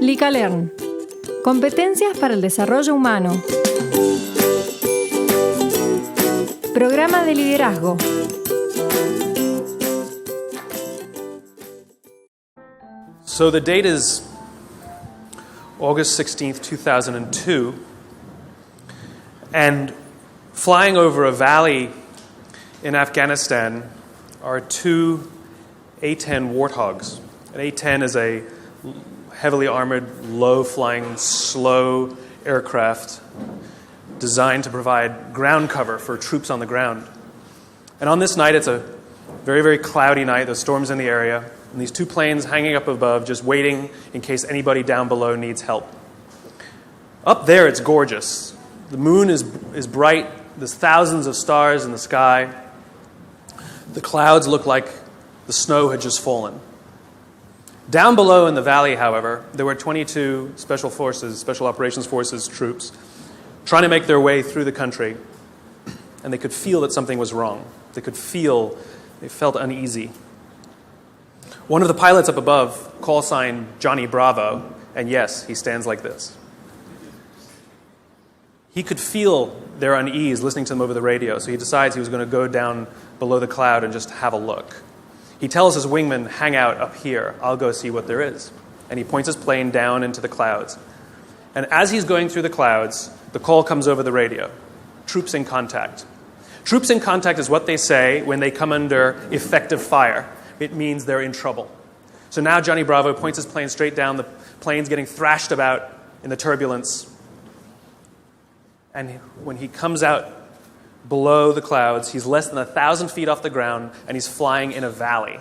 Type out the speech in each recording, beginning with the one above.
LlikaLearn. Competencias para el desarrollo humano. Programa de liderazgo. So the date is August 16th, 2002, and flying over a valley in Afghanistan are two A-10 Warthogs. An A-10 is a heavily armored, low-flying, slow aircraft designed to provide ground cover for troops on the ground. And on this night, it's a very, very cloudy night. The storm's in the area. And these two planes hanging up above, just waiting in case anybody down below needs help. Up there, it's gorgeous. The moon is bright. There's thousands of stars in the sky. The clouds look like the snow had just fallen. Down below in the valley, however, there were 22 Special Operations Forces troops trying to make their way through the country, and they could feel that something was wrong. They felt uneasy. One of the pilots up above, call sign Johnny Bravo, and yes, he stands like this. He could feel their unease listening to them over the radio, so he decides he was going to go down below the cloud and just have a look. He tells his wingman, hang out up here, I'll go see what there is. And he points his plane down into the clouds. And as he's going through the clouds, the call comes over the radio. Troops in contact. Troops in contact is what they say when they come under effective fire. It means they're in trouble. So now Johnny Bravo points his plane straight down. The plane's getting thrashed about in the turbulence. And when he comes out below the clouds, he's less than 1,000 feet off the ground, and he's flying in a valley,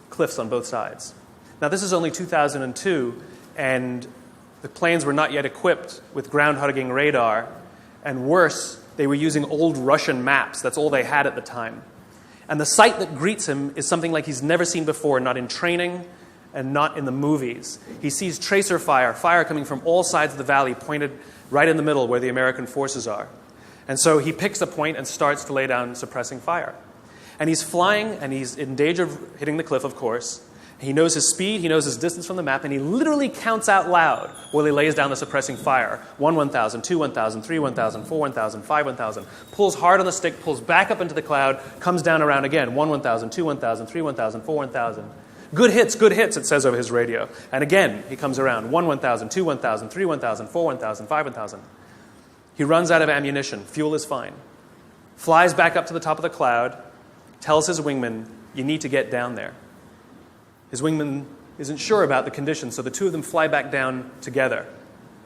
cliffs on both sides. Now, this is only 2002, and the planes were not yet equipped with ground-hugging radar, and worse, they were using old Russian maps. That's all they had at the time. And the sight that greets him is something like he's never seen before, not in training and not in the movies. He sees tracer fire coming from all sides of the valley, pointed right in the middle where the American forces are. And so he picks a point and starts to lay down suppressing fire. And he's flying, and he's in danger of hitting the cliff, of course. He knows his speed, he knows his distance from the map, and he literally counts out loud while he lays down the suppressing fire. 1, 1,000, 2, 1,000, 3, 1,000, 4, 1,000, 5, 1,000. Pulls hard on the stick, pulls back up into the cloud, comes down around again. 1, 1,000, 2, 1,000, 3, 1,000, 4, 1,000. Good hits, it says over his radio. And again, he comes around. 1, 1,000, 2, 1,000, 3, 1,000, 4, 1,000, 5, 1,000. He runs out of ammunition. Fuel is fine. Flies back up to the top of the cloud, tells his wingman, you need to get down there. His wingman isn't sure about the conditions, so the two of them fly back down together.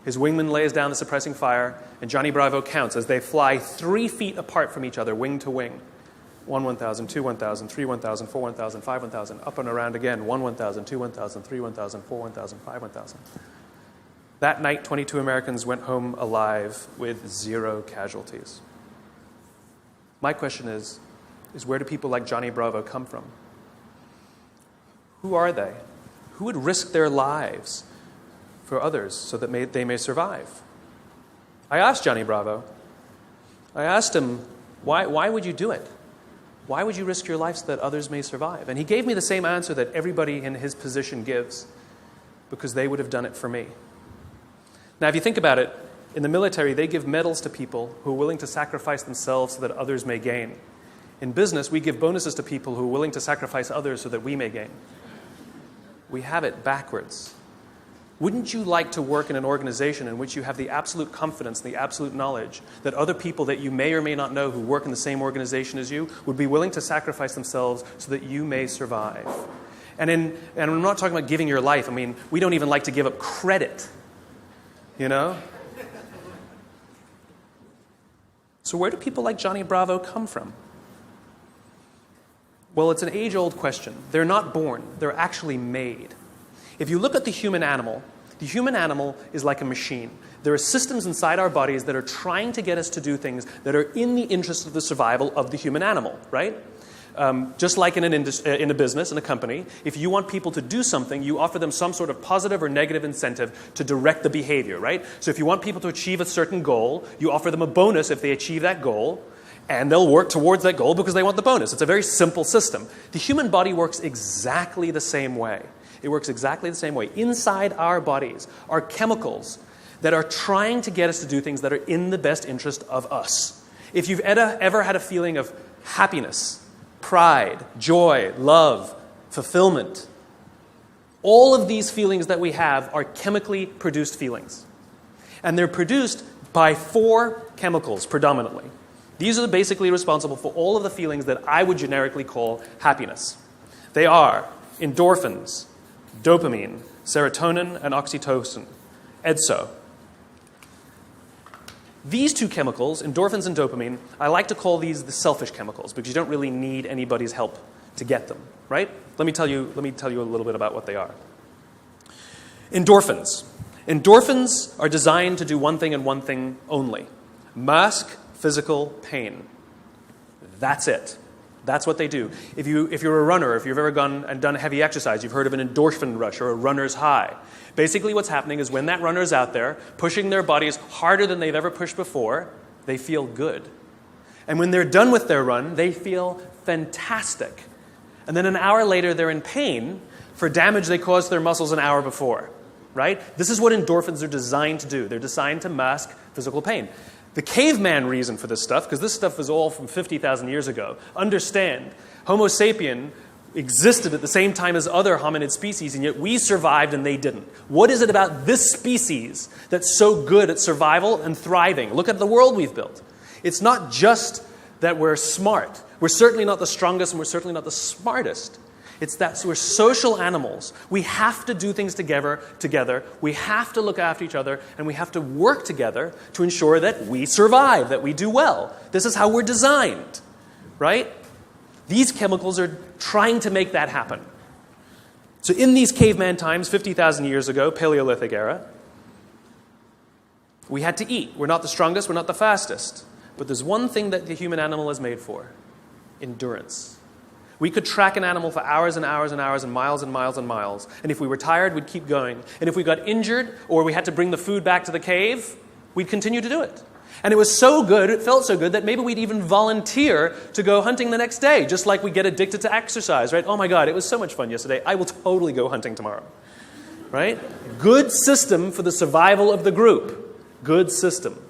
His wingman lays down the suppressing fire, and Johnny Bravo counts as they fly 3 feet apart from each other, wing to wing. 1, 1,000, 2, 1,000, 3, 1,000, 4, 1,000, 5, 1,000, up and around again. 1, 1,000, 2, 1,000, 3, 1,000, 4, 1,000, 5, 1,000. That night, 22 Americans went home alive with 0 casualties. My question is where do people like Johnny Bravo come from? Who are they? Who would risk their lives for others so that they may survive? I asked Johnny Bravo. I asked him, why would you do it? Why would you risk your life so that others may survive? And he gave me the same answer that everybody in his position gives, because they would have done it for me. Now, if you think about it, in the military, they give medals to people who are willing to sacrifice themselves so that others may gain. In business, we give bonuses to people who are willing to sacrifice others so that we may gain. We have it backwards. Wouldn't you like to work in an organization in which you have the absolute confidence, the absolute knowledge that other people that you may or may not know who work in the same organization as you would be willing to sacrifice themselves so that you may survive? And I'm not talking about giving your life. I mean, we don't even like to give up credit. You know? So where do people like Johnny Bravo come from? Well, it's an age-old question. They're not born. They're actually made. If you look at the human animal is like a machine. There are systems inside our bodies that are trying to get us to do things that are in the interest of the survival of the human animal, right? Just like in a business, in a company, if you want people to do something, you offer them some sort of positive or negative incentive to direct the behavior, right? So if you want people to achieve a certain goal, you offer them a bonus if they achieve that goal. And they'll work towards that goal because they want the bonus. It's a very simple system. The human body works exactly the same way. It works exactly the same way. Inside our bodies are chemicals that are trying to get us to do things that are in the best interest of us. If you've ever had a feeling of happiness, pride, joy, love, fulfillment, all of these feelings that we have are chemically produced feelings. And they're produced by 4 chemicals predominantly. These are basically responsible for all of the feelings that I would generically call happiness. They are endorphins, dopamine, serotonin, and oxytocin, EDSO. These 2 chemicals, endorphins and dopamine, I like to call these the selfish chemicals because you don't really need anybody's help to get them, right? Let me tell you a little bit about what they are. Endorphins. Endorphins are designed to do one thing and one thing only: mask physical pain. That's it. That's what they do. If you're a runner, if you've ever gone and done heavy exercise, you've heard of an endorphin rush or a runner's high. Basically what's happening is when that runner's out there pushing their bodies harder than they've ever pushed before, they feel good. And when they're done with their run, they feel fantastic. And then an hour later, they're in pain for damage they caused to their muscles an hour before, right? This is what endorphins are designed to do. They're designed to mask physical pain. The caveman reason for this stuff, because this stuff is all from 50,000 years ago, understand, Homo sapien existed at the same time as other hominid species, and yet we survived and they didn't. What is it about this species that's so good at survival and thriving? Look at the world we've built. It's not just that we're smart. We're certainly not the strongest and we're certainly not the smartest. It's that we're social animals. We have to do things together. We have to look after each other, and we have to work together to ensure that we survive, that we do well. This is how we're designed, right? These chemicals are trying to make that happen. So in these caveman times, 50,000 years ago, Paleolithic era, we had to eat. We're not the strongest, we're not the fastest. But there's one thing that the human animal is made for: endurance. We could track an animal for hours and hours and hours and miles and miles and miles. And if we were tired, we'd keep going. And if we got injured or we had to bring the food back to the cave, we'd continue to do it. And it was so good, it felt so good, that maybe we'd even volunteer to go hunting the next day, just like we get addicted to exercise, right? Oh my God, it was so much fun yesterday. I will totally go hunting tomorrow, right? Good system for the survival of the group. Good system.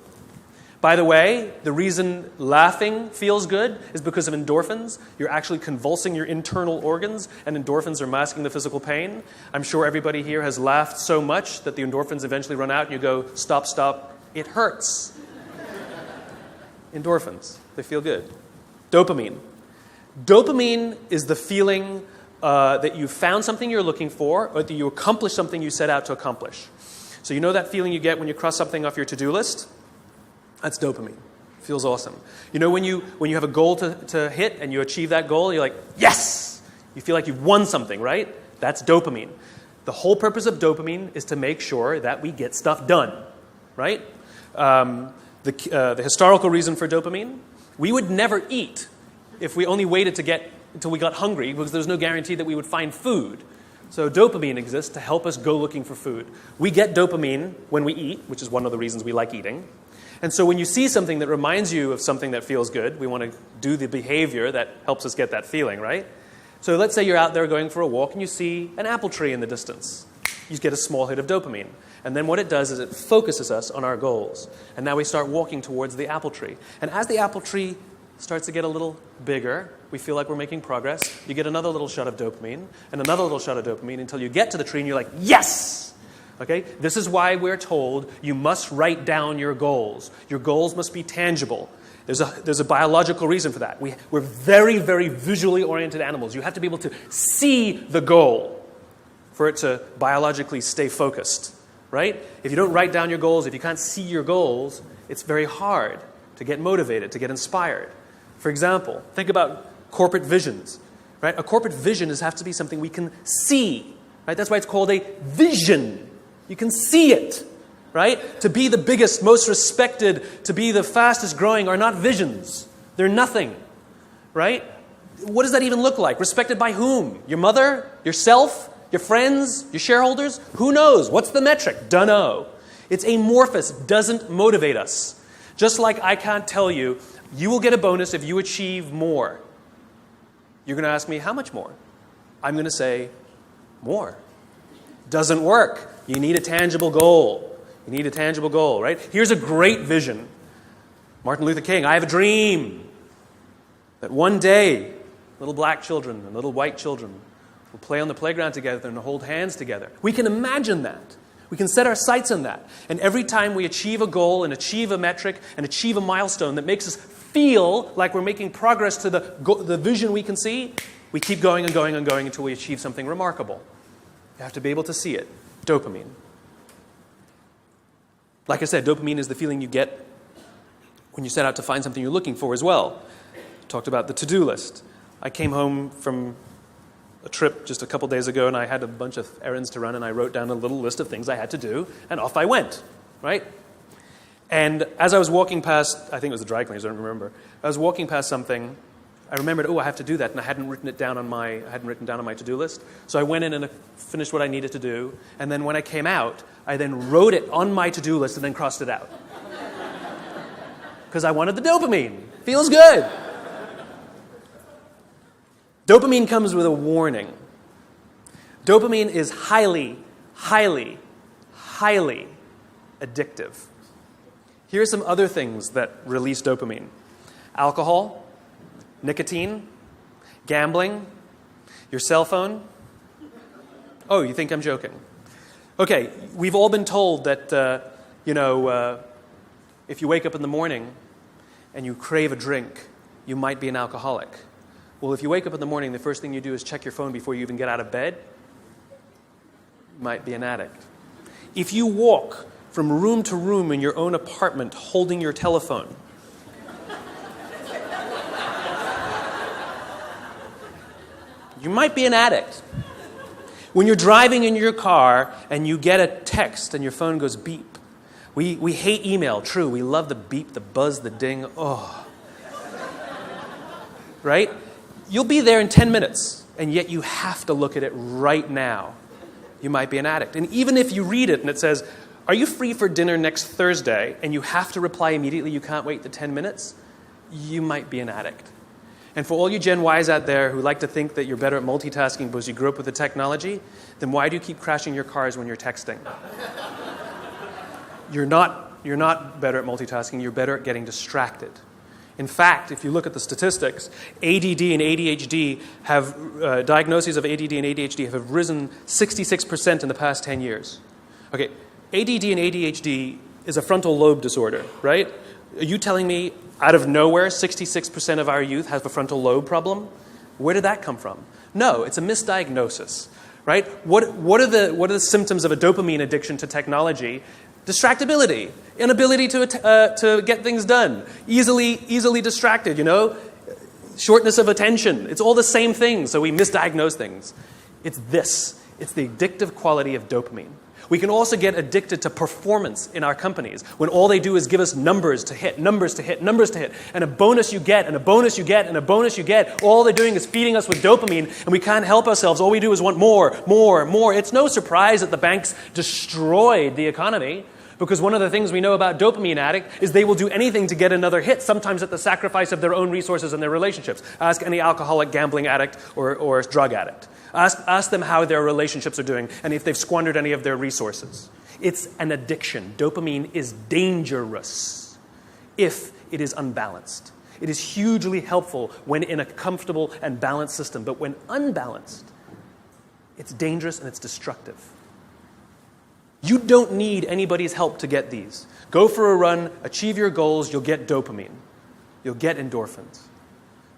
By the way, the reason laughing feels good is because of endorphins. You're actually convulsing your internal organs, and endorphins are masking the physical pain. I'm sure everybody here has laughed so much that the endorphins eventually run out and you go, stop, stop, it hurts. Endorphins, they feel good. Dopamine. Dopamine is the feeling that you found something you're looking for, or that you accomplished something you set out to accomplish. So you know that feeling you get when you cross something off your to-do list? That's dopamine. Feels awesome. You know when you have a goal to hit and you achieve that goal, you're like, yes! You feel like you've won something, right? That's dopamine. The whole purpose of dopamine is to make sure that we get stuff done, right? The historical reason for dopamine, we would never eat if we only waited until we got hungry, because there's no guarantee that we would find food. So dopamine exists to help us go looking for food. We get dopamine when we eat, which is one of the reasons we like eating. And so when you see something that reminds you of something that feels good, we want to do the behavior that helps us get that feeling, right? So let's say you're out there going for a walk and you see an apple tree in the distance. You get a small hit of dopamine. And then what it does is it focuses us on our goals. And now we start walking towards the apple tree. And as the apple tree starts to get a little bigger, we feel like we're making progress. You get another little shot of dopamine and another little shot of dopamine until you get to the tree and you're like, yes! Okay? This is why we're told you must write down your goals. Your goals must be tangible. There's a biological reason for that. We're very, very visually oriented animals. You have to be able to see the goal for it to biologically stay focused, right? If you don't write down your goals, if you can't see your goals, it's very hard to get motivated, to get inspired. For example, think about corporate visions, right? A corporate vision has to be something we can see, right? That's why it's called a vision. You can see it, right? To be the biggest, most respected, to be the fastest growing are not visions. They're nothing, right? What does that even look like? Respected by whom? Your mother? Yourself? Your friends? Your shareholders? Who knows? What's the metric? Dunno. It's amorphous, doesn't motivate us. Just like I can't tell you, You will get a bonus if you achieve more. You're going to ask me, how much more? I'm going to say, more. Doesn't work. You need a tangible goal. You need a tangible goal, right? Here's a great vision. Martin Luther King, I have a dream that one day little black children and little white children will play on the playground together and hold hands together. We can imagine that. We can set our sights on that. And every time we achieve a goal and achieve a metric and achieve a milestone that makes us feel like we're making progress to the vision we can see, we keep going and going and going until we achieve something remarkable. You have to be able to see it. Dopamine. Like I said, dopamine is the feeling you get when you set out to find something you're looking for as well. Talked about the to-do list. I came home from a trip just a couple days ago, and I had a bunch of errands to run, and I wrote down a little list of things I had to do, and off I went, right? And as I was walking past, I think it was the dry cleaners, I don't remember. I was walking past something, I remembered, I have to do that, and I hadn't written down on my to-do list. So I went in and finished what I needed to do, and then when I came out, I then wrote it on my to-do list and then crossed it out. Because I wanted the dopamine. Feels good. Dopamine comes with a warning. Dopamine is highly, highly, highly addictive. Here are some other things that release dopamine. Alcohol, nicotine, gambling, your cell phone. Oh, you think I'm joking? Okay, we've all been told that, if you wake up in the morning and you crave a drink, you might be an alcoholic. Well, if you wake up in the morning, the first thing you do is check your phone before you even get out of bed, you might be an addict. If you walk from room to room in your own apartment holding your telephone, you might be an addict. When you're driving in your car and you get a text and your phone goes beep, we hate email, true. We love the beep, the buzz, the ding. Oh. Right? You'll be there in 10 minutes, and yet you have to look at it right now. You might be an addict. And even if you read it and it says, are you free for dinner next Thursday, and you have to reply immediately, you can't wait the 10 minutes, you might be an addict. And for all you Gen Ys out there who like to think that you're better at multitasking because you grew up with the technology, then why do you keep crashing your cars when you're texting? You're not better at multitasking, you're better at getting distracted. In fact, if you look at the statistics, ADD and ADHD diagnoses of ADD and ADHD have risen 66% in the past 10 years. Okay, ADD and ADHD is a frontal lobe disorder, right? Are you telling me out of nowhere 66% of our youth have a frontal lobe problem? Where did that come from? No, it's a misdiagnosis, right? What are the symptoms of a dopamine addiction to technology? Distractibility, inability to get things done, easily distracted, shortness of attention. It's all the same thing, so we misdiagnose things. It's the addictive quality of dopamine. We can also get addicted to performance in our companies when all they do is give us numbers to hit, and a bonus you get, and a bonus you get, and a bonus you get. All they're doing is feeding us with dopamine, and we can't help ourselves. All we do is want more, more, more. It's no surprise that the banks destroyed the economy, because one of the things we know about dopamine addict is they will do anything to get another hit, sometimes at the sacrifice of their own resources and their relationships. Ask any alcoholic, gambling addict, or drug addict. Ask them how their relationships are doing and if they've squandered any of their resources. It's an addiction. Dopamine is dangerous if it is unbalanced. It is hugely helpful when in a comfortable and balanced system, but when unbalanced, it's dangerous and it's destructive. You don't need anybody's help to get these. Go for a run, achieve your goals, you'll get dopamine. You'll get endorphins.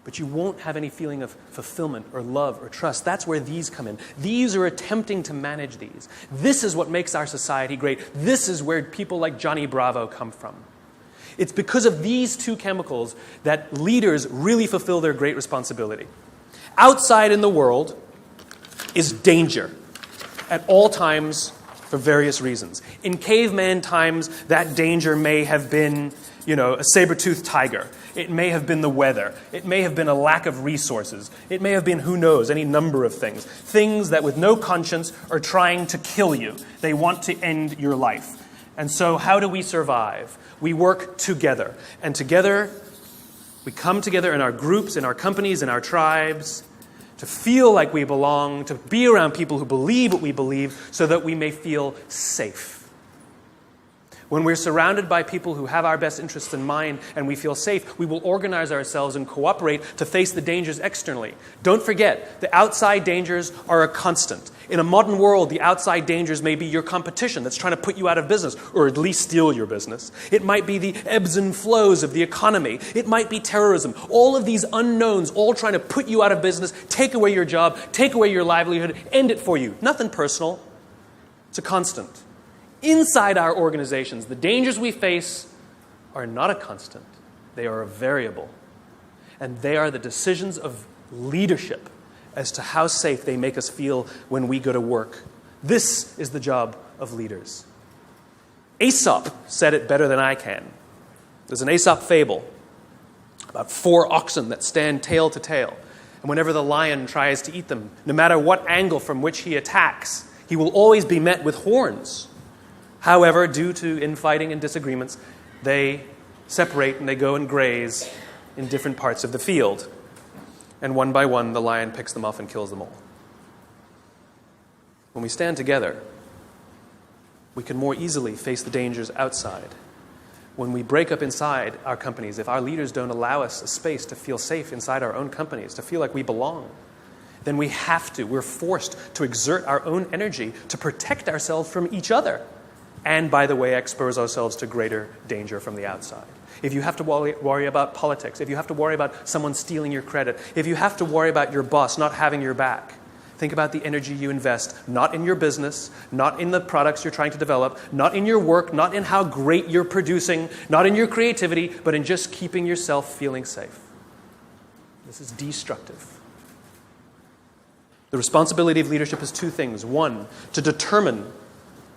But you won't have any feeling of fulfillment or love or trust. That's where these come in. These are attempting to manage these. This is what makes our society great. This is where people like Johnny Bravo come from. It's because of these two chemicals that leaders really fulfill their great responsibility. Outside in the world is danger at all times for various reasons. In caveman times, that danger may have been, a saber-toothed tiger. It may have been the weather. It may have been a lack of resources. It may have been, who knows, any number of things. Things that with no conscience are trying to kill you. They want to end your life. And so how do we survive? We work together. And together, We come together in our groups, in our companies, in our tribes, to feel like we belong, to be around people who believe what we believe, so that we may feel safe. When we're surrounded by people who have our best interests in mind and we feel safe, we will organize ourselves and cooperate to face the dangers externally. Don't forget, the outside dangers are a constant. In a modern world, the outside dangers may be your competition that's trying to put you out of business, or at least steal your business. It might be the ebbs and flows of the economy. It might be terrorism. All of these unknowns, all trying to put you out of business, take away your job, take away your livelihood, end it for you. Nothing personal. It's a constant. Inside our organizations, the dangers we face are not a constant. They are a variable. And they are the decisions of leadership as to how safe they make us feel when we go to work. This is the job of leaders. Aesop said it better than I can. There's an Aesop fable about 4 oxen that stand tail to tail. And whenever the lion tries to eat them, no matter what angle from which he attacks, he will always be met with horns. However, due to infighting and disagreements, they separate and they go and graze in different parts of the field. And one by one, the lion picks them off and kills them all. When we stand together, we can more easily face the dangers outside. When we break up inside our companies, if our leaders don't allow us a space to feel safe inside our own companies, to feel like we belong, then we're forced to exert our own energy to protect ourselves from each other. And, by the way, expose ourselves to greater danger from the outside. If you have to worry about politics, if you have to worry about someone stealing your credit, if you have to worry about your boss not having your back, think about the energy you invest, not in your business, not in the products you're trying to develop, not in your work, not in how great you're producing, not in your creativity, but in just keeping yourself feeling safe. This is destructive. The responsibility of leadership is 2 things. 1, to determine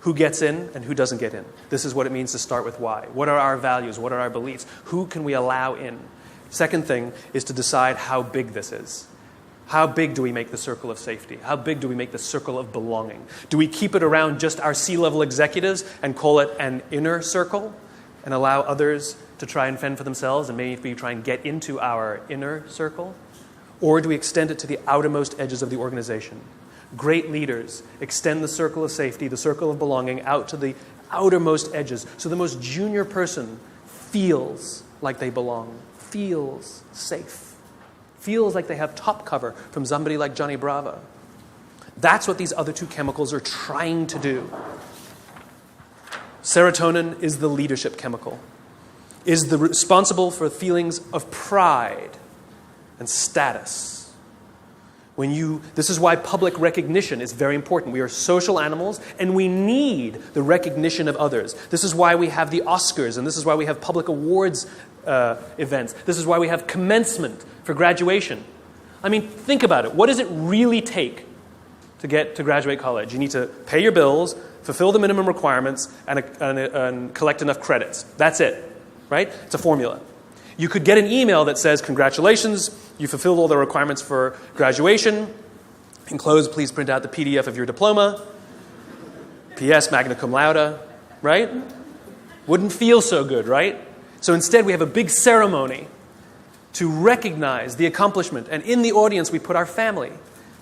who gets in and who doesn't get in. This is what it means to start with why. What are our values? What are our beliefs? Who can we allow in? Second thing is to decide how big this is. How big do we make the circle of safety? How big do we make the circle of belonging? Do we keep it around just our C-level executives and call it an inner circle and allow others to try and fend for themselves and maybe try and get into our inner circle? Or do we extend it to the outermost edges of the organization? Great leaders extend the circle of safety, the circle of belonging, out to the outermost edges. So the most junior person feels like they belong, feels safe, feels like they have top cover from somebody like Johnny Bravo. That's what these other 2 chemicals are trying to do. Serotonin is the leadership chemical, is responsible for feelings of pride and status. This is why public recognition is very important. We are social animals, and we need the recognition of others. This is why we have the Oscars, and this is why we have public awards events. This is why we have commencement for graduation. I mean, think about it. What does it really take to get to graduate college? You need to pay your bills, fulfill the minimum requirements, and collect enough credits. That's it, right? It's a formula. You could get an email that says, congratulations, you fulfilled all the requirements for graduation. Enclosed, please print out the PDF of your diploma. P.S. magna cum laude, right? Wouldn't feel so good, right? So instead, we have a big ceremony to recognize the accomplishment. And in the audience, we put our family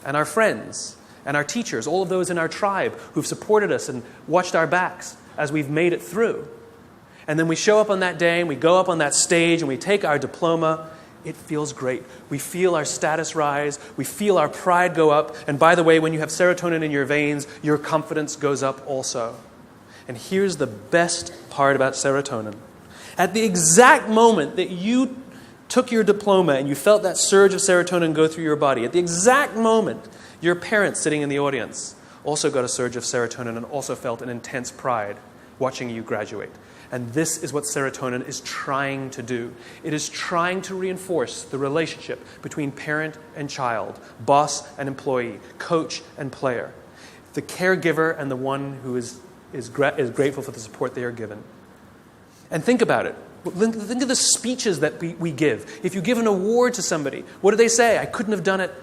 and our friends and our teachers, all of those in our tribe who've supported us and watched our backs as we've made it through. And then we show up on that day, and we go up on that stage, and we take our diploma. It feels great. We feel our status rise. We feel our pride go up. And by the way, when you have serotonin in your veins, your confidence goes up also. And here's the best part about serotonin. At the exact moment that you took your diploma and you felt that surge of serotonin go through your body, at the exact moment, your parents sitting in the audience also got a surge of serotonin and also felt an intense pride watching you graduate. And this is what serotonin is trying to do. It is trying to reinforce the relationship between parent and child, boss and employee, coach and player, the caregiver and the one who is grateful for the support they are given. And think about it. Think of the speeches that we give. If you give an award to somebody, what do they say? I couldn't have done it.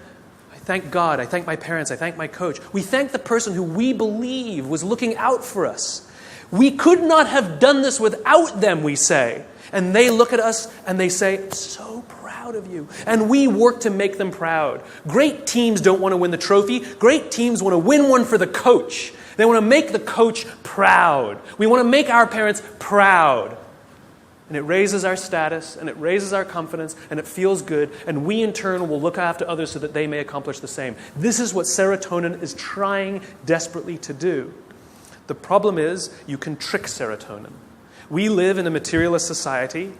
I thank God. I thank my parents. I thank my coach. We thank the person who we believe was looking out for us. We could not have done this without them, we say. And they look at us and they say, so proud of you. And we work to make them proud. Great teams don't want to win the trophy. Great teams want to win one for the coach. They want to make the coach proud. We want to make our parents proud. And it raises our status, and it raises our confidence, and it feels good, and we in turn will look after others so that they may accomplish the same. This is what serotonin is trying desperately to do. The problem is, you can trick serotonin. We live in a materialist society,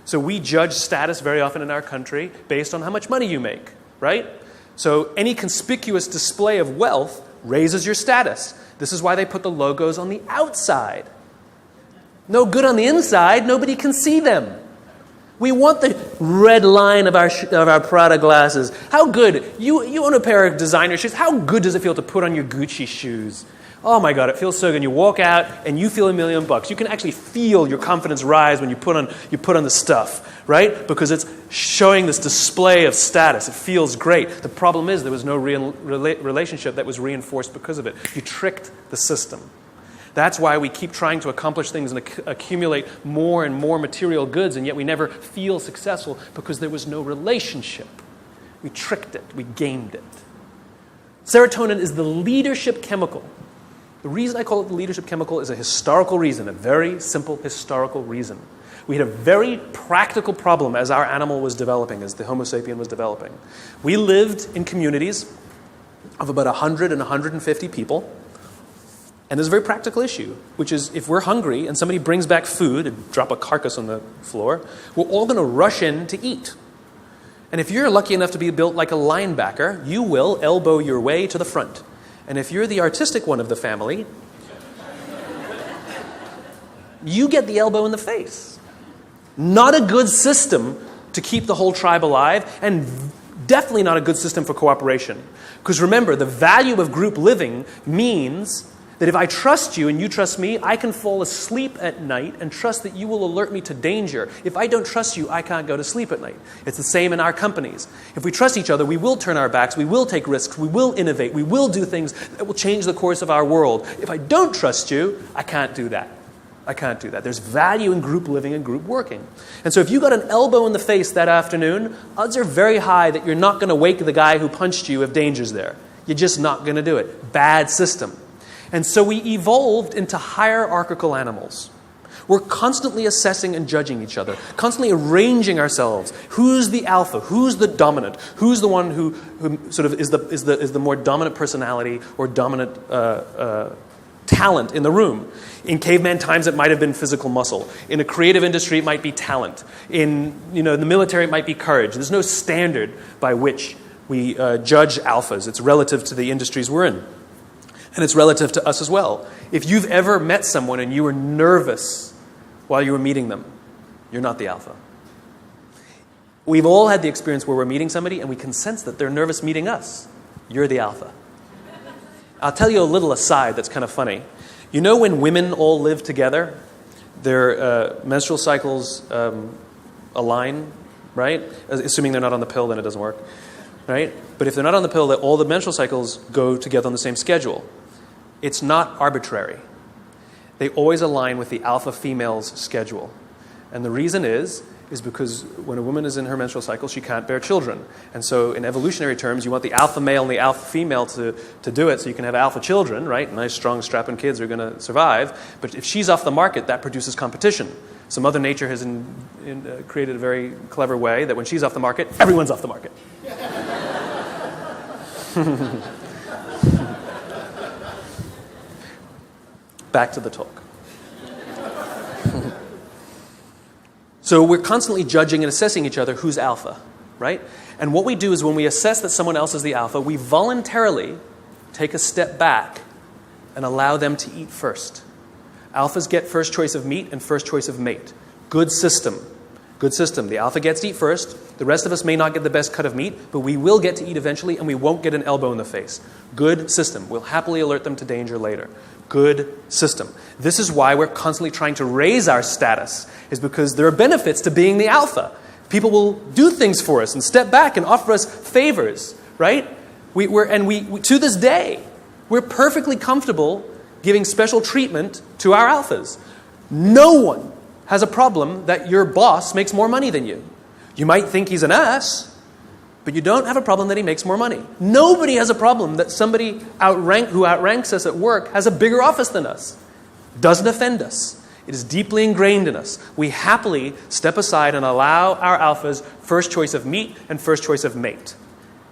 so we judge status very often in our country based on how much money you make, right? So any conspicuous display of wealth raises your status. This is why they put the logos on the outside. No good on the inside. Nobody can see them. We want the red line of our Prada glasses. How good? You own a pair of designer shoes. How good does it feel to put on your Gucci shoes? Oh my God, it feels so good. You walk out and you feel $1 million. You can actually feel your confidence rise when you put on the stuff, right? Because it's showing this display of status. It feels great. The problem is there was no real relationship that was reinforced because of it. You tricked the system. That's why we keep trying to accomplish things and accumulate more and more material goods, and yet we never feel successful because there was no relationship. We tricked it. We gamed it. Serotonin is the leadership chemical. The reason I call it the leadership chemical is a historical reason, a very simple historical reason. We had a very practical problem as our animal was developing, as the Homo sapien was developing. We lived in communities of about 100 and 150 people. And there's a very practical issue, which is if we're hungry and somebody brings back food and drop a carcass on the floor, we're all going to rush in to eat. And if you're lucky enough to be built like a linebacker, you will elbow your way to the front. And if you're the artistic one of the family, you get the elbow in the face. Not a good system to keep the whole tribe alive, and definitely not a good system for cooperation. Because remember, the value of group living means that if I trust you and you trust me, I can fall asleep at night and trust that you will alert me to danger. If I don't trust you, I can't go to sleep at night. It's the same in our companies. If we trust each other, we will turn our backs, we will take risks, we will innovate, we will do things that will change the course of our world. If I don't trust you, I can't do that. I can't do that. There's value in group living and group working. And so if you got an elbow in the face that afternoon, odds are very high that you're not going to wake the guy who punched you if danger's there. You're just not going to do it. Bad system. And so we evolved into hierarchical animals. We're constantly assessing and judging each other, constantly arranging ourselves. Who's the alpha? Who's the dominant? Who's the one who sort of is the more dominant personality or dominant talent in the room? In caveman times, it might have been physical muscle. In a creative industry, it might be talent. In the military, it might be courage. There's no standard by which we judge alphas. It's relative to the industries we're in. And it's relative to us as well. If you've ever met someone and you were nervous while you were meeting them, you're not the alpha. We've all had the experience where we're meeting somebody and we can sense that they're nervous meeting us. You're the alpha. I'll tell you a little aside that's kind of funny. You know when women all live together, their menstrual cycles align, right? Assuming they're not on the pill, then it doesn't work, right? But if they're not on the pill, all the menstrual cycles go together on the same schedule. It's not arbitrary. They always align with the alpha female's schedule. And the reason is because when a woman is in her menstrual cycle, she can't bear children. And so in evolutionary terms, you want the alpha male and the alpha female to do it so you can have alpha children, right? Nice, strong, strapping kids are going to survive. But if she's off the market, that produces competition. So Mother Nature has created a very clever way that when she's off the market, everyone's off the market. Back to the talk. So we're constantly judging and assessing each other who's alpha, right? And what we do is when we assess that someone else is the alpha, we voluntarily take a step back and allow them to eat first. Alphas get first choice of meat and first choice of mate. Good system. Good system. The alpha gets to eat first. The rest of us may not get the best cut of meat, but we will get to eat eventually, and we won't get an elbow in the face. Good system. We'll happily alert them to danger later. Good system. This is why we're constantly trying to raise our status, is because there are benefits to being the alpha. People will do things for us and step back and offer us favors, right? We to this day, we're perfectly comfortable giving special treatment to our alphas. No one has a problem that your boss makes more money than you. You might think he's an ass, but you don't have a problem that he makes more money. Nobody has a problem that somebody who outranks us at work has a bigger office than us. Doesn't offend us. It is deeply ingrained in us. We happily step aside and allow our alphas first choice of meat and first choice of mate.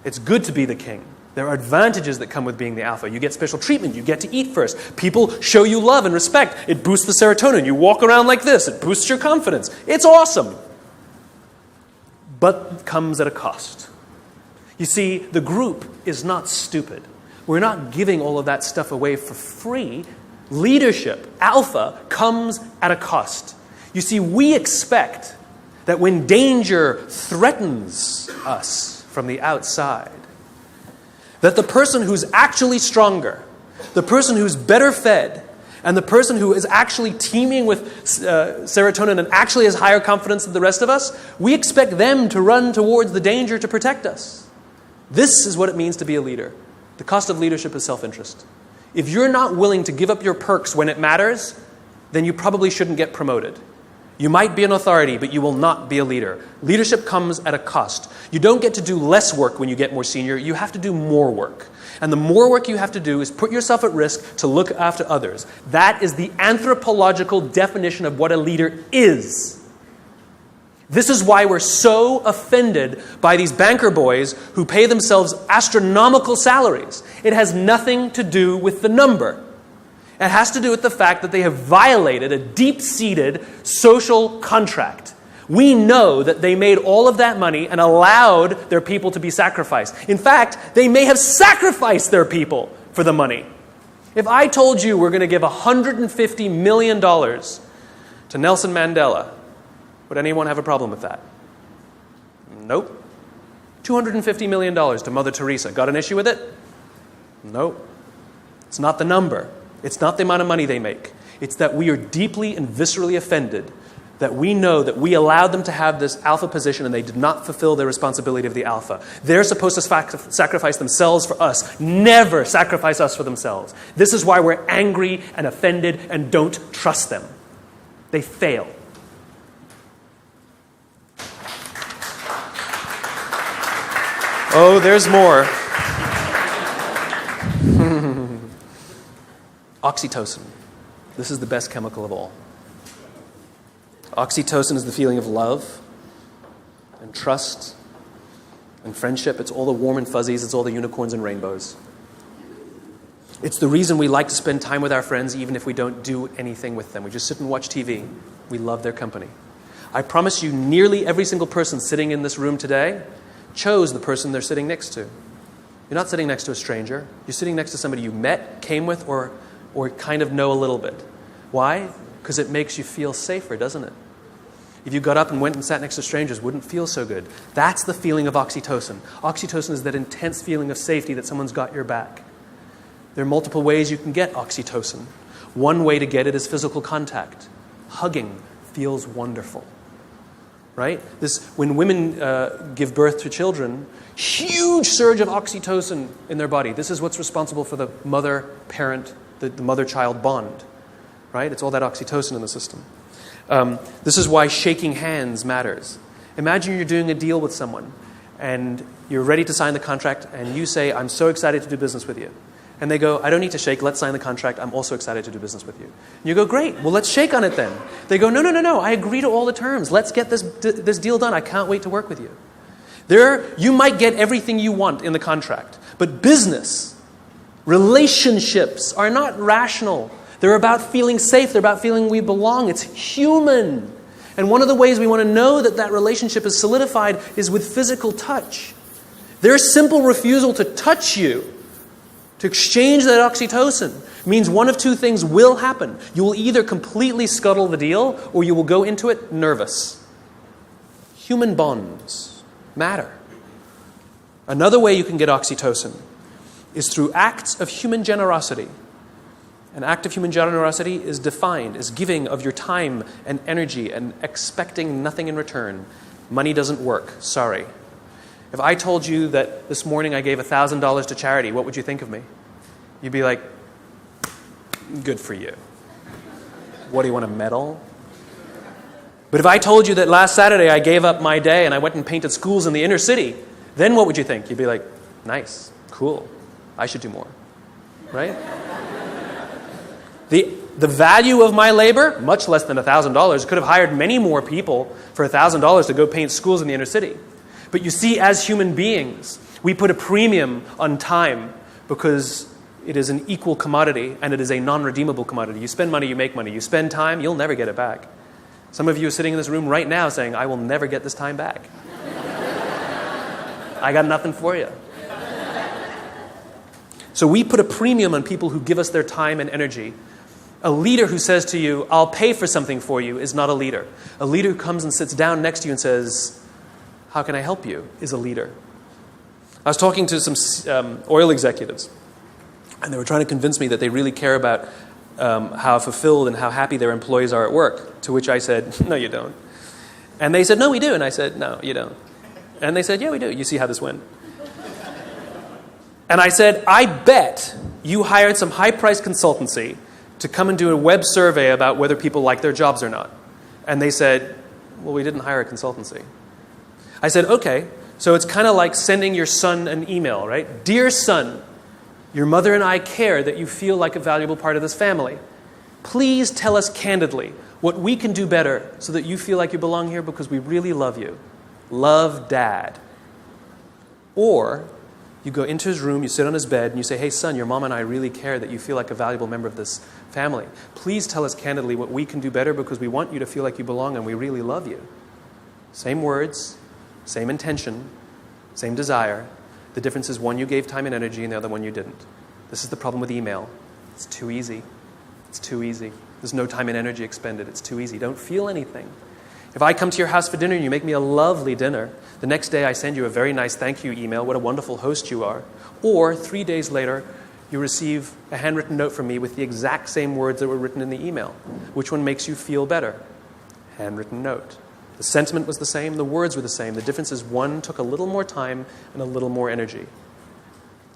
It's good to be the king. There are advantages that come with being the alpha. You get special treatment. You get to eat first. People show you love and respect. It boosts the serotonin. You walk around like this. It boosts your confidence. It's awesome. But it comes at a cost. You see, the group is not stupid. We're not giving all of that stuff away for free. Leadership, alpha, comes at a cost. You see, we expect that when danger threatens us from the outside, that the person who's actually stronger, the person who's better fed, and the person who is actually teeming with serotonin and actually has higher confidence than the rest of us, we expect them to run towards the danger to protect us. This is what it means to be a leader. The cost of leadership is self-interest. If you're not willing to give up your perks when it matters, then you probably shouldn't get promoted. You might be an authority, but you will not be a leader. Leadership comes at a cost. You don't get to do less work when you get more senior. You have to do more work. And the more work you have to do is put yourself at risk to look after others. That is the anthropological definition of what a leader is. This is why we're so offended by these banker boys who pay themselves astronomical salaries. It has nothing to do with the number. It has to do with the fact that they have violated a deep-seated social contract. We know that they made all of that money and allowed their people to be sacrificed. In fact, they may have sacrificed their people for the money. If I told you we're going to give $150 million to Nelson Mandela, would anyone have a problem with that? Nope. $250 million to Mother Teresa. Got an issue with it? Nope. It's not the number. It's not the amount of money they make. It's that we are deeply and viscerally offended that we know that we allowed them to have this alpha position and they did not fulfill their responsibility of the alpha. They're supposed to sacrifice themselves for us. Never sacrifice us for themselves. This is why we're angry and offended and don't trust them. They fail. Oh, there's more. Oxytocin. This is the best chemical of all. Oxytocin is the feeling of love and trust and friendship. It's all the warm and fuzzies. It's all the unicorns and rainbows. It's the reason we like to spend time with our friends even if we don't do anything with them. We just sit and watch TV. We love their company. I promise you, nearly every single person sitting in this room today chose the person they're sitting next to. You're not sitting next to a stranger. You're sitting next to somebody you met, came with, or kind of know a little bit. Why? Because it makes you feel safer, doesn't it? If you got up and went and sat next to strangers, it wouldn't feel so good. That's the feeling of oxytocin. Oxytocin is that intense feeling of safety that someone's got your back. There are multiple ways you can get oxytocin. One way to get it is physical contact. Hugging feels wonderful. Right? When women give birth to children, huge surge of oxytocin in their body. This is what's responsible for the mother-parent, the mother-child bond. Right? It's all that oxytocin in the system. This is why shaking hands matters. Imagine you're doing a deal with someone, and you're ready to sign the contract, and you say, "I'm so excited to do business with you." And they go, "I don't need to shake. Let's sign the contract. I'm also excited to do business with you." And you go, "Great. Well, let's shake on it then." They go, No. I agree to all the terms. Let's get this deal done. I can't wait to work with you." You might get everything you want in the contract. But business, relationships are not rational. They're about feeling safe. They're about feeling we belong. It's human. And one of the ways we want to know that relationship is solidified is with physical touch. Their simple refusal to touch you, to exchange that oxytocin, means one of two things will happen. You will either completely scuttle the deal or you will go into it nervous. Human bonds matter. Another way you can get oxytocin is through acts of human generosity. An act of human generosity is defined as giving of your time and energy and expecting nothing in return. Money doesn't work. Sorry. If I told you that this morning I gave $1,000 to charity, what would you think of me? You'd be like, Good for you. What, do you want a medal? But if I told you that last Saturday I gave up my day and I went and painted schools in the inner city, then what would you think? You'd be like, nice, cool, I should do more, right? The value of my labor, much less than $1,000, could have hired many more people for $1,000 to go paint schools in the inner city. But you see, as human beings, we put a premium on time because it is an equal commodity and it is a non-redeemable commodity. You spend money, you make money. You spend time, you'll never get it back. Some of you are sitting in this room right now saying, I will never get this time back. I got nothing for you. So we put a premium on people who give us their time and energy. A leader who says to you, I'll pay for something for you, is not a leader. A leader who comes and sits down next to you and says, how can I help you, is a leader. I was talking to some oil executives, and they were trying to convince me that they really care about how fulfilled and how happy their employees are at work, to which I said, no, you don't. And they said, no, we do. And I said, no, you don't. And they said, yeah, we do. You see how this went. And I said, I bet you hired some high-priced consultancy to come and do a web survey about whether people like their jobs or not. And they said, well, we didn't hire a consultancy. I said, okay, so it's kind of like sending your son an email, right? Dear son, your mother and I care that you feel like a valuable part of this family. Please tell us candidly what we can do better so that you feel like you belong here because we really love you. Love, Dad. Or you go into his room, you sit on his bed, and you say, hey, son, your mom and I really care that you feel like a valuable member of this family. Please tell us candidly what we can do better because we want you to feel like you belong and we really love you. Same words, same intention, same desire. The difference is one you gave time and energy and the other one you didn't. This is the problem with email. It's too easy. It's too easy. There's no time and energy expended. It's too easy. Don't feel anything. If I come to your house for dinner and you make me a lovely dinner, the next day I send you a very nice thank you email, what a wonderful host you are. Or 3 days later, you receive a handwritten note from me with the exact same words that were written in the email. Which one makes you feel better? Handwritten note. The sentiment was the same, the words were the same. The difference is one took a little more time and a little more energy.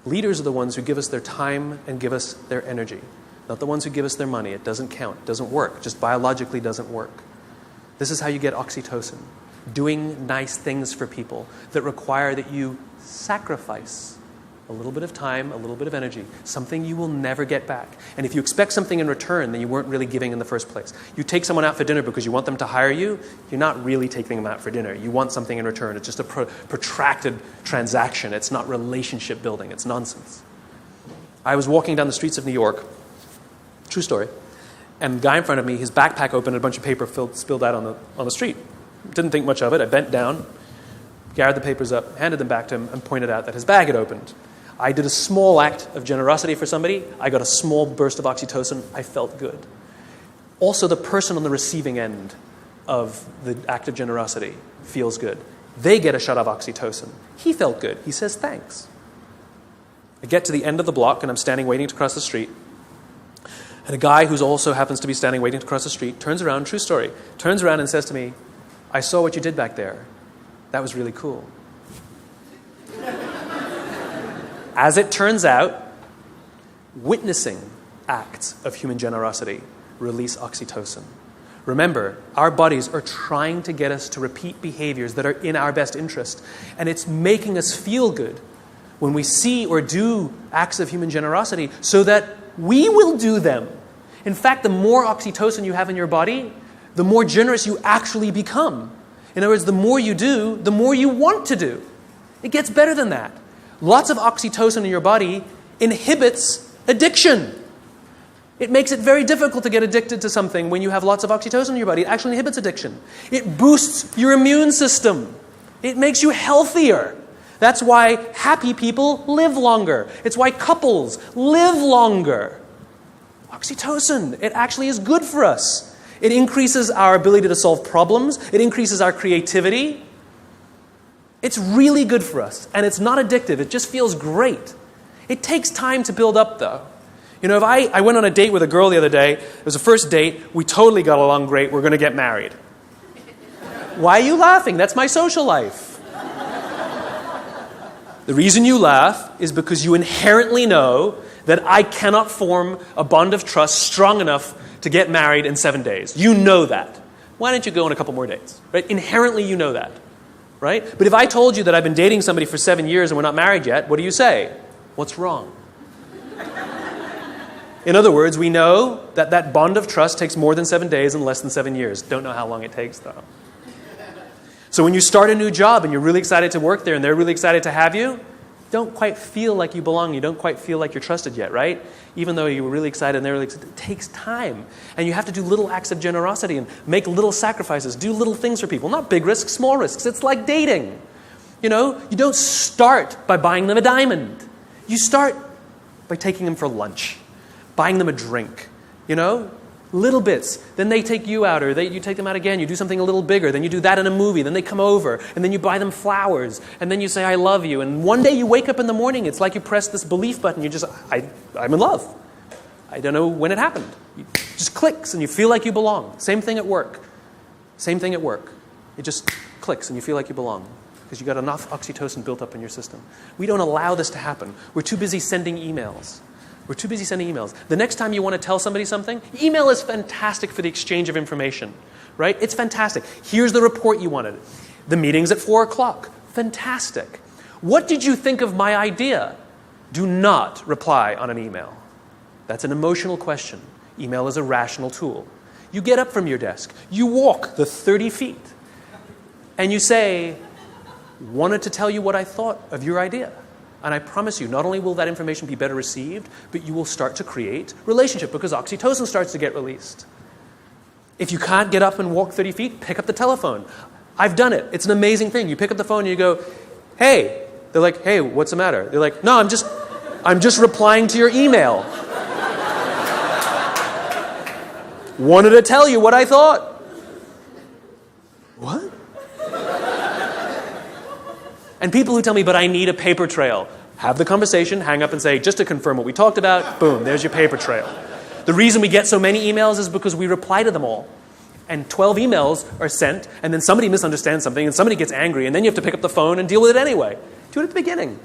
Leaders are the ones who give us their time and give us their energy, not the ones who give us their money. It doesn't count. It doesn't work. Just biologically doesn't work. This is how you get oxytocin. Doing nice things for people that require that you sacrifice a little bit of time, a little bit of energy, something you will never get back. And if you expect something in return, then you weren't really giving in the first place. You take someone out for dinner because you want them to hire you, you're not really taking them out for dinner. You want something in return. It's just a protracted transaction. It's not relationship building. It's nonsense. I was walking down the streets of New York, true story, and the guy in front of me, his backpack opened and a bunch of paper spilled out on the street. Didn't think much of it. I bent down, gathered the papers up, handed them back to him, and pointed out that his bag had opened. I did a small act of generosity for somebody. I got a small burst of oxytocin. I felt good. Also, the person on the receiving end of the act of generosity feels good. They get a shot of oxytocin. He felt good. He says thanks. I get to the end of the block, and I'm standing waiting to cross the street. And a guy who also happens to be standing waiting to cross the street turns around, true story, turns around and says to me, I saw what you did back there. That was really cool. As it turns out, witnessing acts of human generosity release oxytocin. Remember, our bodies are trying to get us to repeat behaviors that are in our best interest, and it's making us feel good when we see or do acts of human generosity so that we will do them. In fact, the more oxytocin you have in your body, the more generous you actually become. In other words, the more you do, the more you want to do. It gets better than that. Lots of oxytocin in your body inhibits addiction. It makes it very difficult to get addicted to something when you have lots of oxytocin in your body. It actually inhibits addiction. It boosts your immune system. It makes you healthier. That's why happy people live longer. It's why couples live longer. Oxytocin, it actually is good for us. It increases our ability to solve problems. It increases our creativity. It's really good for us, and it's not addictive. It just feels great. It takes time to build up, though. You know, if I went on a date with a girl the other day. It was a first date. We totally got along great. We're going to get married. Why are you laughing? That's my social life. The reason you laugh is because you inherently know that I cannot form a bond of trust strong enough to get married in 7 days. You know that. Why don't you go on a couple more dates? Right? Inherently, you know that. Right? But if I told you that I've been dating somebody for 7 years and we're not married yet, what do you say? What's wrong? In other words, we know that that bond of trust takes more than 7 days and less than 7 years. Don't know how long it takes, though. So when you start a new job and you're really excited to work there and they're really excited to have you, don't quite feel like you belong. You don't quite feel like you're trusted yet, right? Even though you were really excited and they're really excited, it takes time. And you have to do little acts of generosity and make little sacrifices, do little things for people. Not big risks, small risks. It's like dating. You know, you don't start by buying them a diamond. You start by taking them for lunch, buying them a drink, you know? Little bits. Then they take you out, or you take them out again. You do something a little bigger. Then you do that in a movie. Then they come over, and then you buy them flowers, and then you say, I love you. And one day you wake up in the morning, it's like you press this belief button. You just, I'm in love. I don't know when it happened. It just clicks, and you feel like you belong. Same thing at work. Same thing at work. It just clicks, and you feel like you belong because you got enough oxytocin built up in your system. We don't allow this to happen. We're too busy sending emails. We're too busy sending emails. The next time you want to tell somebody something, email is fantastic for the exchange of information, right? It's fantastic. Here's the report you wanted. The meeting's at 4 o'clock. Fantastic. What did you think of my idea? Do not reply on an email. That's an emotional question. Email is a rational tool. You get up from your desk. You walk the 30 feet. And you say, wanted to tell you what I thought of your idea. And I promise you, not only will that information be better received, but you will start to create relationship because oxytocin starts to get released. If you can't get up and walk 30 feet, pick up the telephone. I've done it. It's an amazing thing. You pick up the phone and you go, hey. They're like, hey, what's the matter? They're like, no, I'm just replying to your email. Wanted to tell you what I thought. What? And people who tell me, but I need a paper trail, have the conversation, hang up and say, just to confirm what we talked about, boom, there's your paper trail. The reason we get so many emails is because we reply to them all. And 12 emails are sent, and then somebody misunderstands something, and somebody gets angry, and then you have to pick up the phone and deal with it anyway. Do it at the beginning.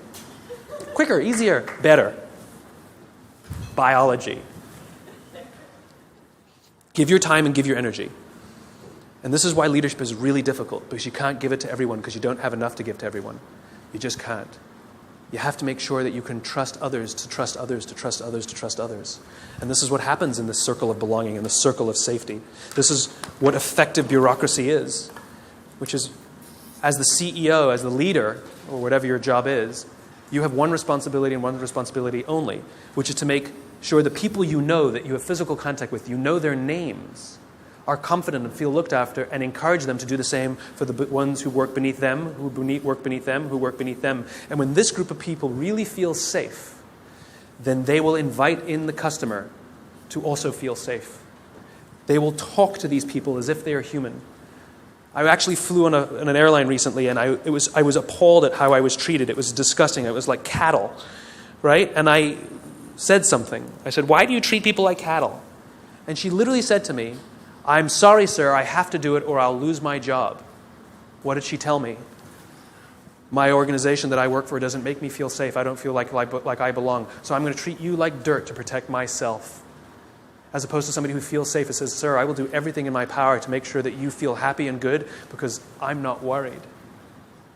Quicker, easier, better. Biology. Give your time and give your energy. And this is why leadership is really difficult, because you can't give it to everyone because you don't have enough to give to everyone. You just can't. You have to make sure that you can trust others to trust others to trust others to trust others. And this is what happens in this circle of belonging, in this circle of safety. This is what effective bureaucracy is, which is as the CEO, as the leader, or whatever your job is, you have one responsibility and one responsibility only, which is to make sure the people you know that you have physical contact with, you know their names, are confident and feel looked after, and encourage them to do the same for the ones who work beneath them, who work beneath them, who work beneath them. And when this group of people really feel safe, then they will invite in the customer to also feel safe. They will talk to these people as if they are human. I actually flew on an airline recently, and I was appalled at how I was treated. It was disgusting. It was like cattle, right? And I said something. I said, why do you treat people like cattle? And she literally said to me, I'm sorry, sir, I have to do it or I'll lose my job. What did she tell me? My organization that I work for doesn't make me feel safe. I don't feel like I belong. So I'm going to treat you like dirt to protect myself. As opposed to somebody who feels safe and says, sir, I will do everything in my power to make sure that you feel happy and good because I'm not worried.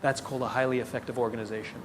That's called a highly effective organization.